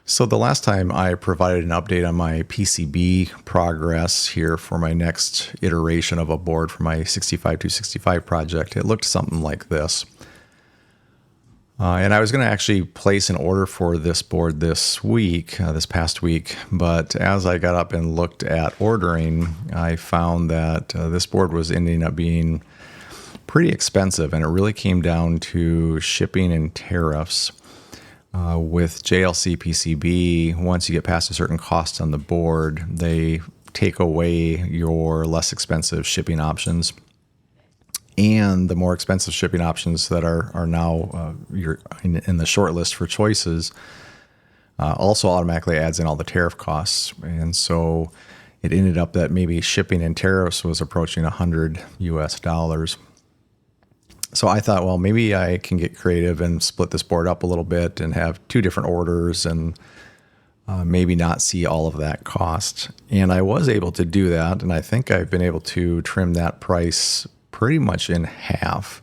So the last time I provided an update on my PCB progress here for my next iteration of a board for my 65265 project, it looked something like this. And I was going to actually place an order for this board this past week, but as I got up and looked at ordering, I found that this board was ending up being pretty expensive, and it really came down to shipping and tariffs. With JLC PCB, once you get past a certain cost on the board, they take away your less expensive shipping options. And the more expensive shipping options that are now you're in the short list for choices also automatically adds in all the tariff costs. And so it ended up that maybe shipping and tariffs was approaching $100 US. So I thought, well, maybe I can get creative and split this board up a little bit and have two different orders and maybe not see all of that cost. And I was able to do that, and I think I've been able to trim that price pretty much in half.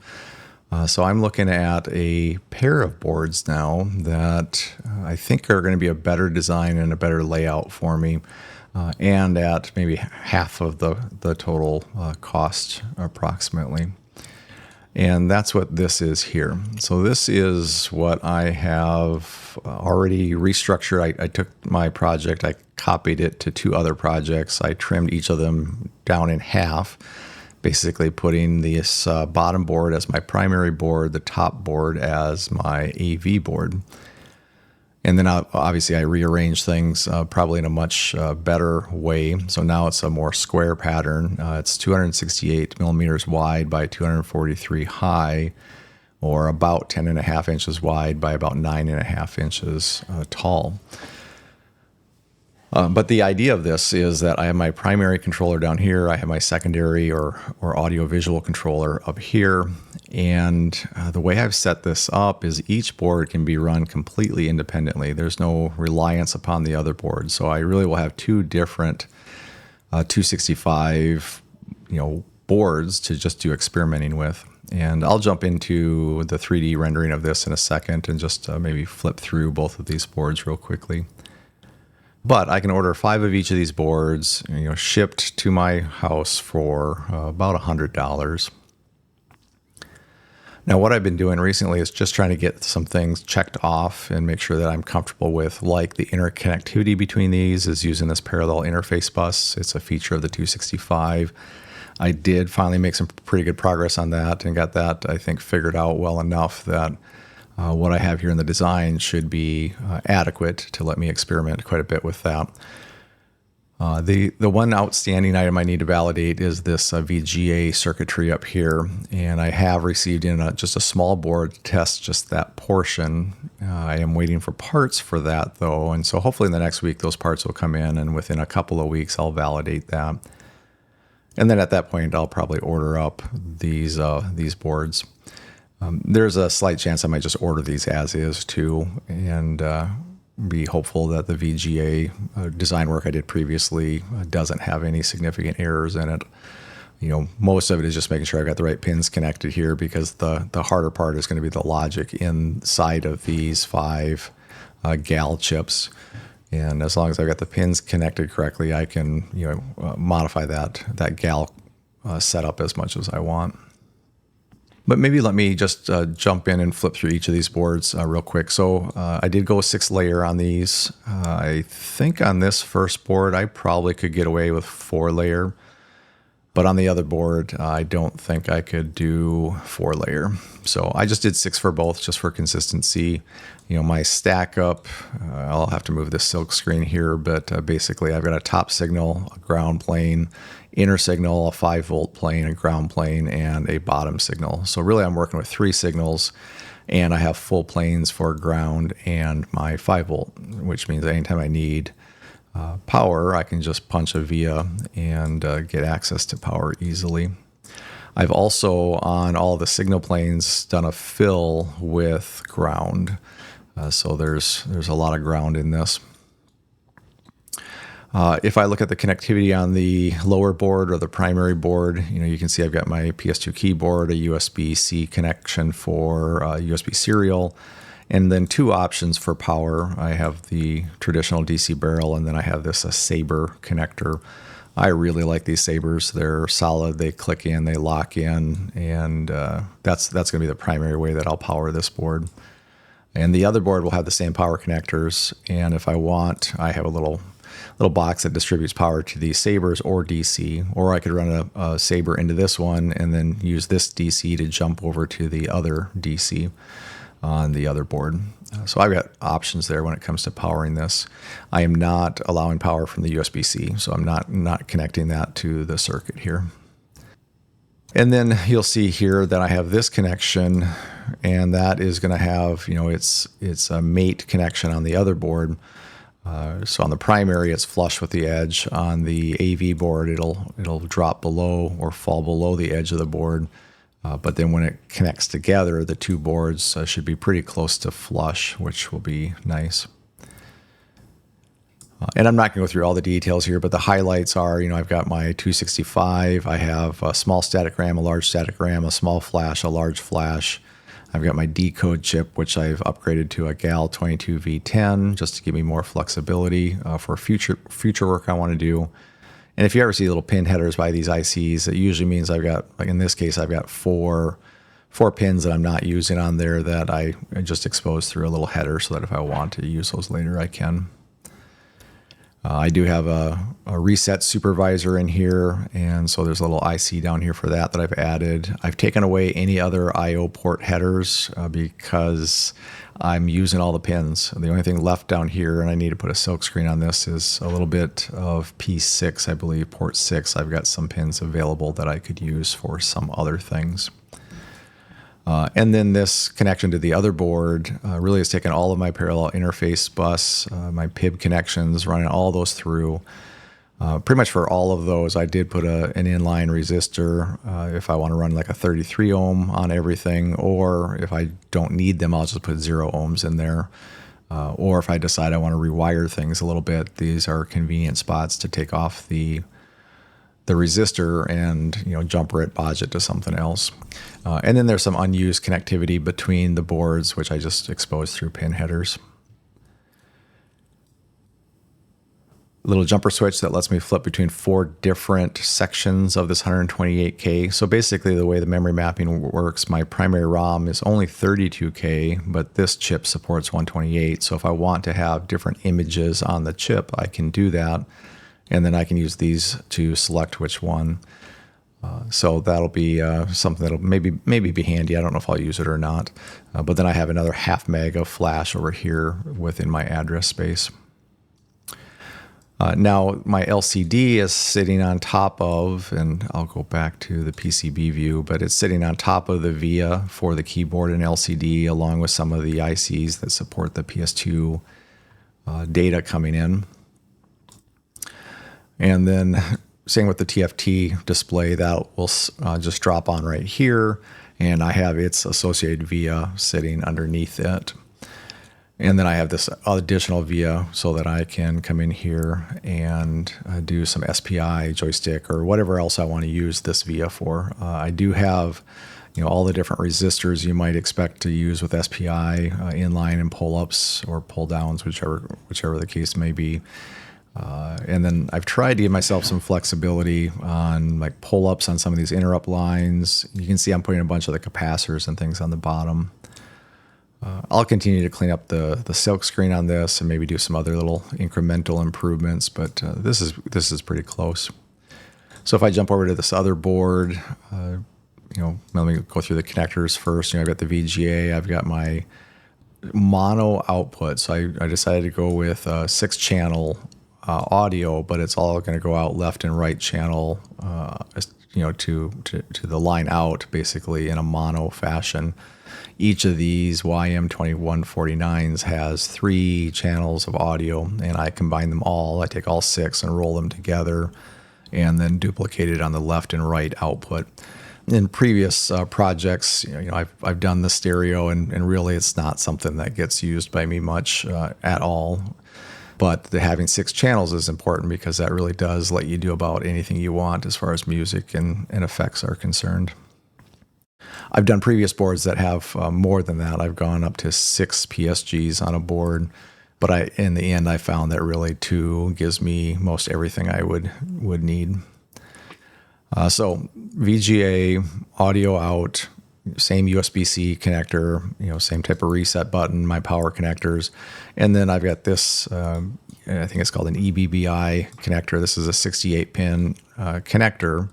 So I'm looking at a pair of boards now that I think are going to be a better design and a better layout for me, and at maybe half of the total cost approximately. And that's what this is here. So this is what I have already restructured. I took my project, I copied it to two other projects. I trimmed each of them down in half, basically putting this bottom board as my primary board, the top board as my AV board. And then obviously I rearranged things probably in a much better way. So now it's a more square pattern. It's 268 millimeters wide by 243 high, or about 10.5 inches wide by about 9.5 inches tall. But the idea of this is that I have my primary controller down here, I have my secondary or audio-visual controller up here, and the way I've set this up is each board can be run completely independently. There's no reliance upon the other board, so I really will have two different 265 boards to just do experimenting with. And I'll jump into the 3D rendering of this in a second and just maybe flip through both of these boards real quickly. But I can order 5 of each of these boards, shipped to my house for about $100. Now, what I've been doing recently is just trying to get some things checked off and make sure that I'm comfortable with, like the interconnectivity between these is using this parallel interface bus. It's a feature of the 265. I did finally make some pretty good progress on that and got that, I think, figured out well enough that what I have here in the design should be adequate to let me experiment quite a bit with that. The one outstanding item I need to validate is this VGA circuitry up here, and I have received in just a small board to test just that portion. I am waiting for parts for that though, and so hopefully in the next week those parts will come in, and within a couple of weeks I'll validate that. And then at that point I'll probably order up these boards. There's a slight chance I might just order these as is too, and be hopeful that the VGA design work I did previously doesn't have any significant errors in it. Most of it is just making sure I've got the right pins connected here, because the harder part is going to be the logic inside of these 5 GAL chips. And as long as I've got the pins connected correctly, I can modify that GAL setup as much as I want. But maybe let me just jump in and flip through each of these boards real quick. So I did go 6-layer on these. I think on this first board, I probably could get away with 4-layer. But on the other board, I don't think I could do 4-layer. So I just did 6 for both, just for consistency. My stack up, I'll have to move this silk screen here, but basically I've got a top signal, a ground plane, inner signal, a 5-volt plane, a ground plane, and a bottom signal. So really I'm working with 3 signals, and I have full planes for ground and my 5-volt, which means anytime I need power, I can just punch a via and get access to power easily. I've also, on all the signal planes, done a fill with ground. So there's a lot of ground in this. If I look at the connectivity on the lower board or the primary board, you can see I've got my PS2 keyboard, a USB-C connection for USB serial, And then two options for power. I have the traditional DC barrel, and then I have this a Saber connector. I really like these Sabers. They're solid. They click in, they lock in, and that's going to be the primary way that I'll power this board. And the other board will have the same power connectors. And if I want, I have a little box that distributes power to these Sabers or DC, or I could run a Saber into this one and then use this DC to jump over to the other DC on the other board. So I've got options there when it comes to powering this. I am not allowing power from the USB-C, so I'm not connecting that to the circuit here. And then you'll see here that I have this connection, and that is going to have, it's a mate connection on the other board. So on the primary, it's flush with the edge. On the AV board, it'll drop below or fall below the edge of the board. But then when it connects together, the two boards should be pretty close to flush, which will be nice. And I'm not going to go through all the details here, but the highlights are, I've got my 265. I have a small static RAM, a large static RAM, a small flash, a large flash. I've got my decode chip, which I've upgraded to a GAL 22V10 just to give me more flexibility for future work I want to do. And if you ever see little pin headers by these ICs, it usually means I've got, like in this case, I've got four pins that I'm not using on there that I just expose through a little header so that if I want to use those later, I can. I do have a reset supervisor in here, and so there's a little IC down here for that I've added. I've taken away any other I/O port headers because I'm using all the pins. The only thing left down here, and I need to put a silk screen on this, is a little bit of P6, I believe, port 6. I've got some pins available that I could use for some other things. And then this connection to the other board really has taken all of my parallel interface bus, my PIB connections, running all those through. Pretty much for all of those, I did put an inline resistor if I want to run like a 33 ohm on everything, or if I don't need them, I'll just put 0 ohms in there. Or if I decide I want to rewire things a little bit, these are convenient spots to take off the resistor and jumper it, bodge it to something else. And then there's some unused connectivity between the boards, which I just exposed through pin headers. A little jumper switch that lets me flip between 4 different sections of this 128K. So basically the way the memory mapping works, my primary ROM is only 32K, but this chip supports 128. So if I want to have different images on the chip, I can do that. And then I can use these to select which one. So that'll be something that'll maybe be handy. I don't know if I'll use it or not. But then I have another 0.5 meg of flash over here within my address space. Now my LCD is sitting on top of, and I'll go back to the PCB view, but it's sitting on top of the VIA for the keyboard and LCD, along with some of the ICs that support the PS2 data coming in. And then same with the TFT display, that will just drop on right here. And I have its associated VIA sitting underneath it. And then I have this additional VIA so that I can come in here and do some SPI joystick or whatever else I want to use this VIA for. I do have all the different resistors you might expect to use with SPI, inline and pull-ups or pull-downs, whichever the case may be. And then I've tried to give myself some flexibility on like pull-ups on some of these interrupt lines. You can see I'm putting a bunch of the capacitors and things on the bottom. I'll continue to clean up the silk screen on this and maybe do some other little incremental improvements, but this is pretty close. So if I jump over to this other board, let me go through the connectors first. I've got the VGA, I've got my mono output. So I decided to go with 6-channel audio, but it's all going to go out left and right channel, to the line out basically in a mono fashion. Each of these YM2149s has 3 channels of audio, and I combine them all. I take all 6 and roll them together and then duplicate it on the left and right output. In previous projects, I've done the stereo, and really it's not something that gets used by me much at all. But having 6 channels is important because that really does let you do about anything you want as far as music and effects are concerned. I've done previous boards that have more than that. I've gone up to 6 PSGs on a board, but in the end I found that really 2 gives me most everything I would need. So VGA, audio out, same USB-C connector, same type of reset button, my power connectors. And then I've got this, I think it's called an EBBI connector. This is a 68-pin connector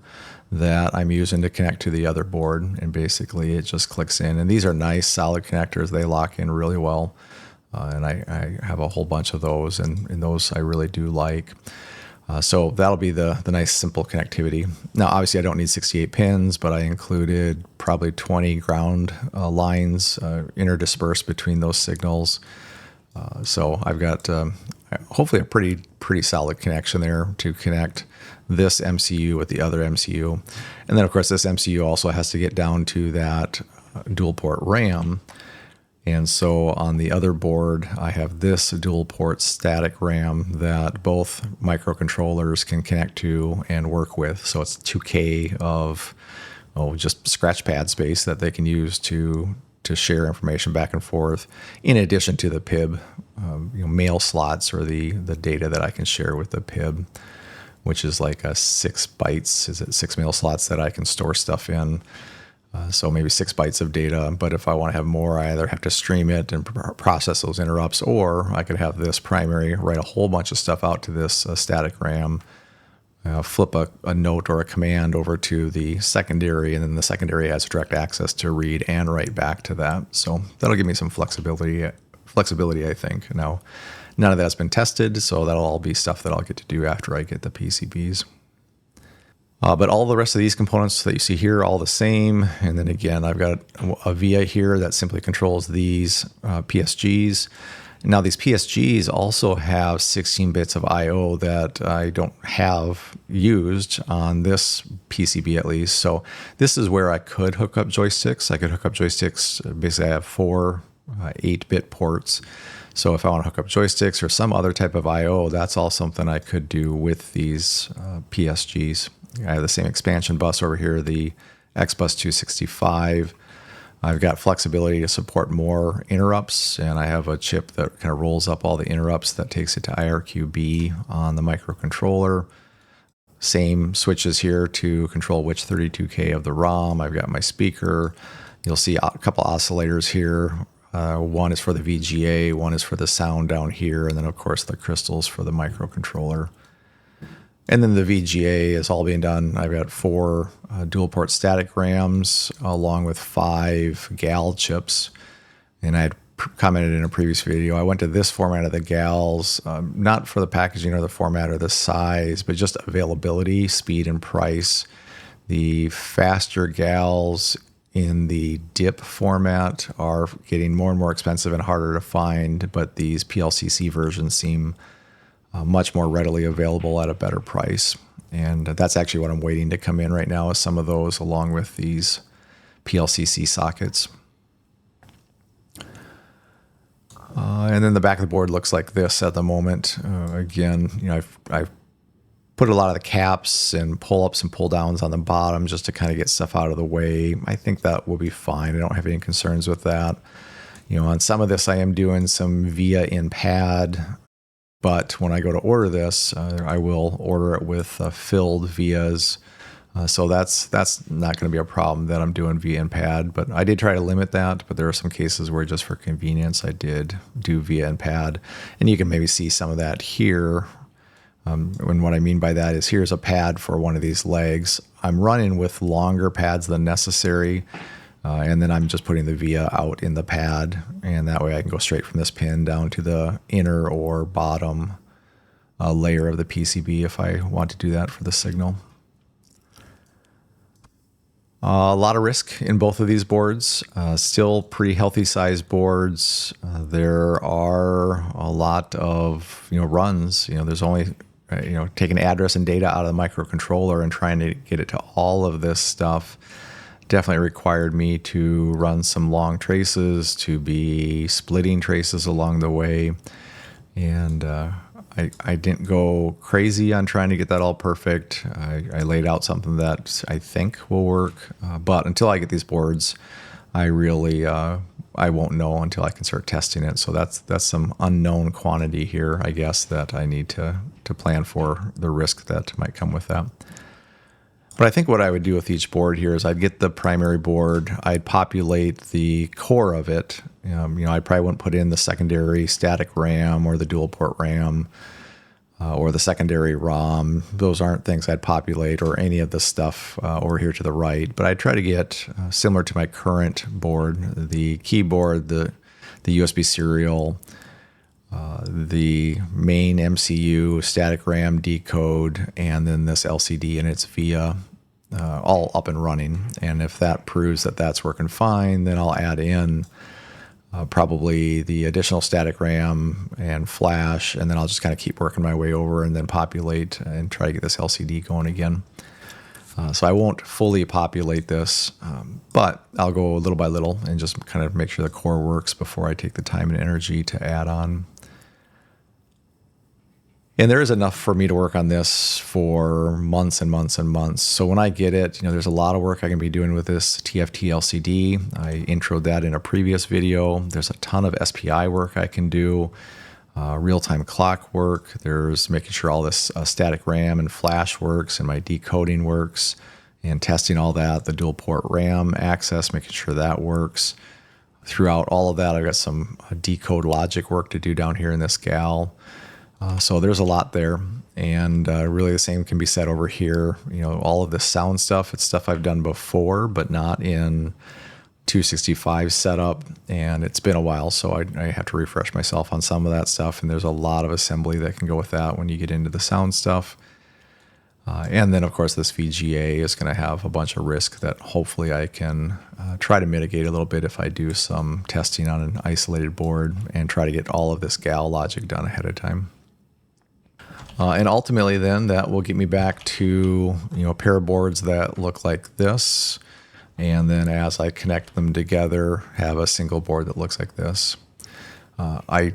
that I'm using to connect to the other board. And basically it just clicks in. And these are nice, solid connectors. They lock in really well. And I have a whole bunch of those, and those I really do like. So that'll be the nice simple connectivity. Now, obviously I don't need 68 pins, but I included probably 20 ground lines interdispersed between those signals. So I've got hopefully a pretty solid connection there to connect this MCU with the other MCU. And then of course this MCU also has to get down to that dual port RAM. And so on the other board, I have this dual port static RAM that both microcontrollers can connect to and work with. So it's 2K of just scratch pad space that they can use to share information back and forth, in addition to the PIB, mail slots, or the data that I can share with the PIB, which is like 6 bytes. Is it 6 mail slots that I can store stuff in? So maybe 6 bytes of data, but if I want to have more, I either have to stream it and process those interrupts, or I could have this primary write a whole bunch of stuff out to this static RAM, flip a note or a command over to the secondary, and then the secondary has direct access to read and write back to that. So that'll give me some flexibility, I think. Now, none of that's been tested, so that'll all be stuff that I'll get to do after I get the PCBs. But all the rest of these components that you see here are all the same. And then again, I've got a VIA here that simply controls these PSGs. Now these PSGs also have 16 bits of I/O that I don't have used on this PCB at least. So this is where I could hook up joysticks. I could hook up joysticks. Basically, I have 4 8-bit ports. So if I want to hook up joysticks or some other type of I/O, that's all something I could do with these PSGs. I have the same expansion bus over here, the XBus 265. I've got flexibility to support more interrupts, and I have a chip that kind of rolls up all the interrupts that takes it to IRQB on the microcontroller. Same switches here to control which 32K of the ROM. I've got my speaker. You'll see a couple oscillators here. One is for the VGA, one is for the sound down here, and then of course the crystals for the microcontroller. And then the VGA is all being done. I've got 4 dual port static RAMs along with 5 GAL chips. And I had commented in a previous video, I went to this format of the GALs, not for the packaging or the format or the size, but just availability, speed, and price. The faster GALs in the DIP format are getting more and more expensive and harder to find, but these PLCC versions seem much more readily available at a better price. And that's actually what I'm waiting to come in right now, is some of those along with these PLCC sockets. And then the back of the board looks like this at the moment. Again, I've put a lot of the caps and pull-ups and pull-downs on the bottom just to kind of get stuff out of the way. I think that will be fine. I don't have any concerns with that. On some of this, I am doing some VIA in pad. But when I go to order this, I will order it with filled vias. So that's not going to be a problem that I'm doing VIA and pad. But I did try to limit that. But there are some cases where just for convenience, I did do VIA and pad. And you can maybe see some of that here. And what I mean by that is here's a pad for one of these legs. I'm running with longer pads than necessary. And then I'm just putting the VIA out in the pad, and that way I can go straight from this pin down to the inner or bottom layer of the PCB if I want to do that for the signal. A lot of risk in both of these boards. Still pretty healthy size boards. There are a lot of runs. There's only taking address and data out of the microcontroller and trying to get it to all of this stuff. Definitely required me to run some long traces, to be splitting traces along the way. And I I didn't go crazy on trying to get that all perfect. I laid out something that I think will work, but until I get these boards, I really I won't know until I can start testing it. So that's some unknown quantity here, I guess, that I need to plan for the risk that might come with that. But I think what I would do with each board here is I'd get the primary board, I'd populate the core of it. I probably wouldn't put in the secondary static RAM or the dual port RAM or the secondary ROM. Those aren't things I'd populate, or any of the stuff over here to the right. But I'd try to get similar to my current board, the keyboard, the USB serial, the main MCU, static RAM decode, and then this LCD and its VIA all up and running. And if that proves that that's working fine, then I'll add in probably the additional static RAM and flash, and then I'll just kind of keep working my way over and then populate and try to get this LCD going again. So I won't fully populate this, but I'll go little by little and just kind of make sure the core works before I take the time and energy to add on. And there is enough for me to work on this for months and months and months. So when I get it, there's a lot of work I can be doing with this TFT LCD. I introed that in a previous video. There's a ton of SPI work I can do, real-time clock work. There's making sure all this static RAM and flash works and my decoding works and testing all that, the dual port RAM access, making sure that works. Throughout all of that, I've got some decode logic work to do down here in this gal. So there's a lot there, and really the same can be said over here. All of this sound stuff, it's stuff I've done before, but not in 265 setup, and it's been a while, so I have to refresh myself on some of that stuff, and there's a lot of assembly that can go with that when you get into the sound stuff. And then, of course, this VGA is going to have a bunch of risk that hopefully I can try to mitigate a little bit if I do some testing on an isolated board and try to get all of this gal logic done ahead of time. And ultimately then that will get me back to a pair of boards that look like this, and then as I connect them together have a single board that looks like this. I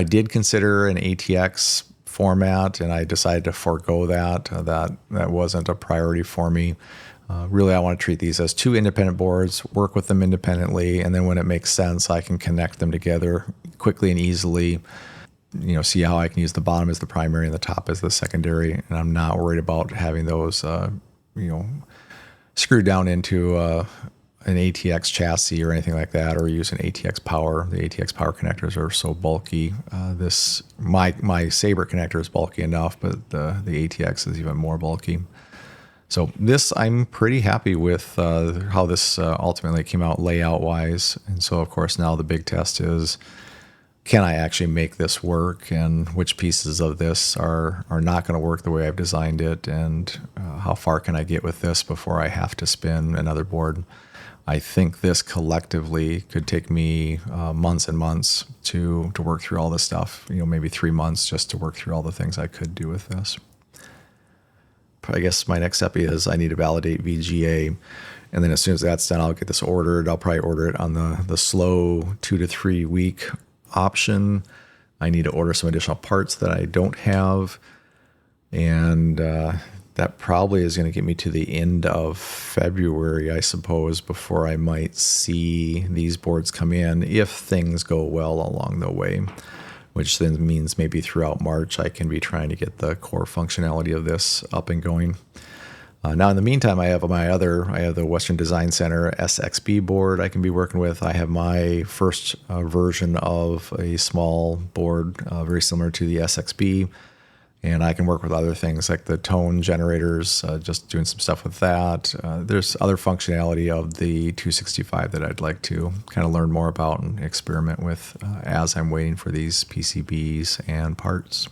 did consider an ATX format, and I decided to forego that. That wasn't a priority for me. Really, I want to treat these as two independent boards, work with them independently, and then when it makes sense I can connect them together quickly and easily. See how I can use the bottom as the primary and the top as the secondary, and I'm not worried about having those, screwed down into an ATX chassis or anything like that, or use an ATX power. The ATX power connectors are so bulky. My Sabre connector is bulky enough, but the ATX is even more bulky. So this, I'm pretty happy with how this ultimately came out layout-wise. And so, of course, now the big test is, can I actually make this work, and which pieces of this are not going to work the way I've designed it, and how far can I get with this before I have to spin another board. I think this collectively could take me months and months to work through all this stuff, maybe 3 months just to work through all the things I could do with this. I guess my next step is I need to validate VGA, and then as soon as that's done, I'll get this ordered. I'll probably order it on the slow 2 to 3 week option. I need to order some additional parts that I don't have, and that probably is going to get me to the end of February, I suppose, before I might see these boards come in, if things go well along the way, which then means maybe throughout March I can be trying to get the core functionality of this up and going. Now, in the meantime, I have the Western Design Center SXB board I can be working with. I have my first version of a small board, very similar to the SXB, and I can work with other things like the tone generators, just doing some stuff with that. There's other functionality of the 265 that I'd like to kind of learn more about and experiment with as I'm waiting for these PCBs and parts.